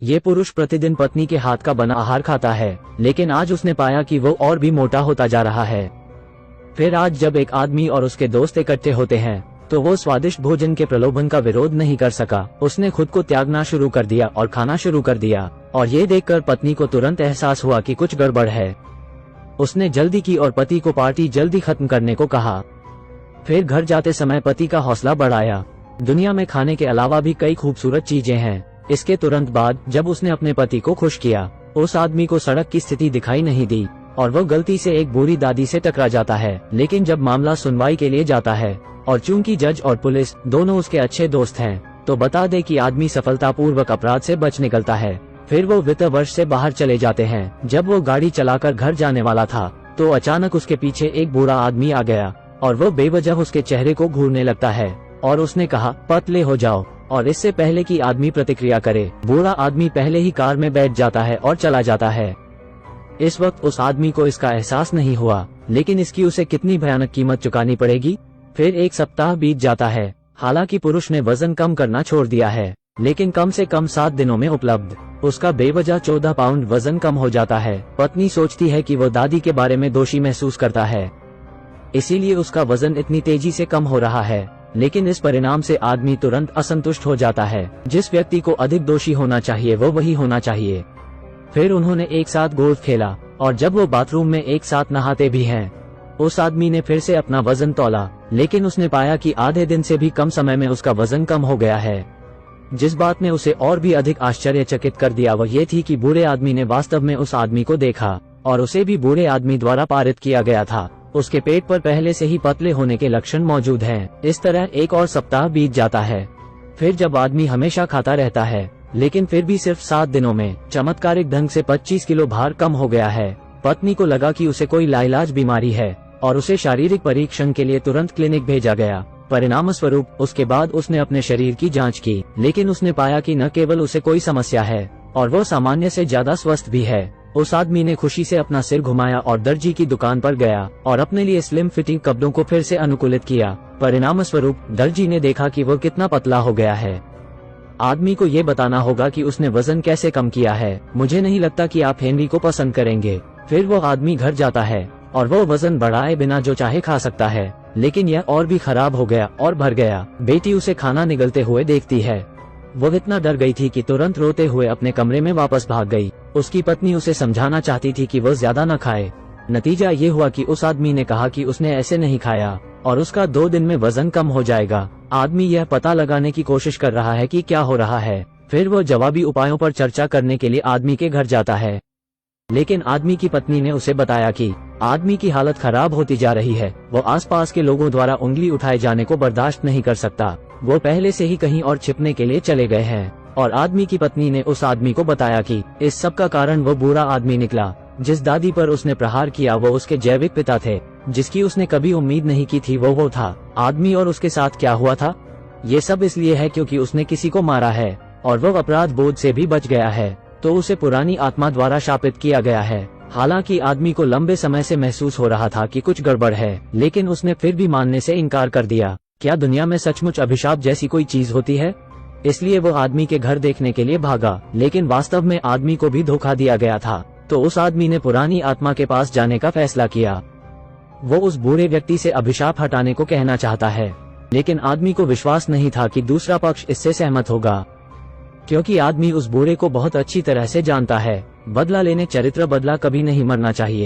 ये पुरुष प्रतिदिन पत्नी के हाथ का बना आहार खाता है, लेकिन आज उसने पाया कि वो और भी मोटा होता जा रहा है। फिर आज जब एक आदमी और उसके दोस्त इकट्ठे होते हैं तो वो स्वादिष्ट भोजन के प्रलोभन का विरोध नहीं कर सका। उसने खुद को त्यागना शुरू कर दिया और खाना शुरू कर दिया, और ये देखकर पत्नी को तुरंत एहसास हुआ कि कुछ गड़बड़ है। उसने जल्दी की और पति को पार्टी जल्दी खत्म करने को कहा। फिर घर जाते समय पति का हौसला बढ़ाया। दुनिया में खाने के अलावा भी कई खूबसूरत चीजें हैं। इसके तुरंत बाद जब उसने अपने पति को खुश किया, उस आदमी को सड़क की स्थिति दिखाई नहीं दी और वो गलती से एक बूढ़ी दादी से टकरा जाता है। लेकिन जब मामला सुनवाई के लिए जाता है और चूंकि जज और पुलिस दोनों उसके अच्छे दोस्त हैं, तो बता दे कि आदमी सफलतापूर्वक अपराध से बच निकलता है। फिर वो वित्त वर्ष से बाहर चले जाते हैं। जब वो गाड़ी चलाकर घर जाने वाला था तो अचानक उसके पीछे एक बूढ़ा आदमी आ गया और वो बेवजह उसके चेहरे को घूरने लगता है और उसने कहा, पतले हो जाओ। और इससे पहले कि आदमी प्रतिक्रिया करे, बूढ़ा आदमी पहले ही कार में बैठ जाता है और चला जाता है। इस वक्त उस आदमी को इसका एहसास नहीं हुआ, लेकिन इसकी उसे कितनी भयानक कीमत चुकानी पड़ेगी। फिर एक सप्ताह बीत जाता है। हालांकि पुरुष ने वजन कम करना छोड़ दिया है, लेकिन कम से कम 7 दिनों में उपलब्ध उसका बेवजह 14 पाउंड वजन कम हो जाता है। पत्नी सोचती है कि वो दादी के बारे में दोषी महसूस करता है, इसीलिए उसका वजन इतनी तेजी से कम हो रहा है। लेकिन इस परिणाम से आदमी तुरंत असंतुष्ट हो जाता है। जिस व्यक्ति को अधिक दोषी होना चाहिए वो वही होना चाहिए। फिर उन्होंने एक साथ गोल्फ खेला और जब वो बाथरूम में एक साथ नहाते भी हैं, उस आदमी ने फिर से अपना वजन तौला, लेकिन उसने पाया कि आधे दिन से भी कम समय में उसका वजन कम हो गया है। जिस बात ने उसे और भी अधिक आश्चर्यचकित कर दिया वह ये थी कि बूढ़े आदमी ने वास्तव में उस आदमी को देखा और उसे भी बूढ़े आदमी द्वारा पारित किया गया था। उसके पेट पर पहले से ही पतले होने के लक्षण मौजूद हैं। इस तरह एक और सप्ताह बीत जाता है। फिर जब आदमी हमेशा खाता रहता है, लेकिन फिर भी सिर्फ 7 दिनों में चमत्कारिक ढंग से 25 किलो भार कम हो गया है। पत्नी को लगा कि उसे कोई लाइलाज बीमारी है और उसे शारीरिक परीक्षण के लिए तुरंत क्लिनिक भेजा गया। परिणाम स्वरूप उसके बाद उसने अपने शरीर की जांच की, लेकिन उसने पाया कि न केवल उसे कोई समस्या है और वो सामान्य से ज्यादा स्वस्थ भी है। उस आदमी ने खुशी से अपना सिर घुमाया और दर्जी की दुकान पर गया और अपने लिए स्लिम फिटिंग कपड़ों को फिर से अनुकूलित किया। परिणाम स्वरूप दर्जी ने देखा कि वो कितना पतला हो गया है। आदमी को ये बताना होगा कि उसने वजन कैसे कम किया है। मुझे नहीं लगता कि आप हेनरी को पसंद करेंगे। फिर वो आदमी घर जाता है और वो वजन बढ़ाए बिना जो चाहे खा सकता है, लेकिन यह और भी खराब हो गया और भर गया। बेटी उसे खाना निगलते हुए देखती है। वो इतना डर गई थी कि तुरंत रोते हुए अपने कमरे में वापस भाग गई। उसकी पत्नी उसे समझाना चाहती थी कि वो ज्यादा न खाए। नतीजा ये हुआ कि उस आदमी ने कहा कि उसने ऐसे नहीं खाया और उसका 2 दिन में वजन कम हो जाएगा। आदमी यह पता लगाने की कोशिश कर रहा है कि क्या हो रहा है। फिर वो जवाबी उपायों पर चर्चा करने के लिए आदमी के घर जाता है, लेकिन आदमी की पत्नी ने उसे बताया कि आदमी की हालत खराब होती जा रही है। वो आसपास के लोगों द्वारा उंगली उठाए जाने को बर्दाश्त नहीं कर सकता। वो पहले से ही कहीं और छिपने के लिए चले गए हैं। और आदमी की पत्नी ने उस आदमी को बताया कि इस सब का कारण वो बुरा आदमी निकला। जिस दादी पर उसने प्रहार किया वो उसके जैविक पिता थे। जिसकी उसने कभी उम्मीद नहीं की थी वो था। आदमी और उसके साथ क्या हुआ था, ये सब इसलिए है क्योंकि उसने किसी को मारा है और वो अपराध बोझ से भी बच गया है, तो उसे पुरानी आत्मा द्वारा शापित किया गया है। हालांकि आदमी को लंबे समय से महसूस हो रहा था कि कुछ गड़बड़ है, लेकिन उसने फिर भी मानने से इनकार कर दिया। क्या दुनिया में सचमुच अभिशाप जैसी कोई चीज होती है? इसलिए वो आदमी के घर देखने के लिए भागा, लेकिन वास्तव में आदमी को भी धोखा दिया गया था। तो उस आदमी ने पुरानी आत्मा के पास जाने का फैसला किया। वो उस बूढ़े व्यक्ति से अभिशाप हटाने को कहना चाहता है, लेकिन आदमी को विश्वास नहीं था कि दूसरा पक्ष इससे सहमत होगा, क्योंकि आदमी उस बूढ़े को बहुत अच्छी तरह से जानता है। बदला लेने चरित्र बदला कभी नहीं मरना चाहिए।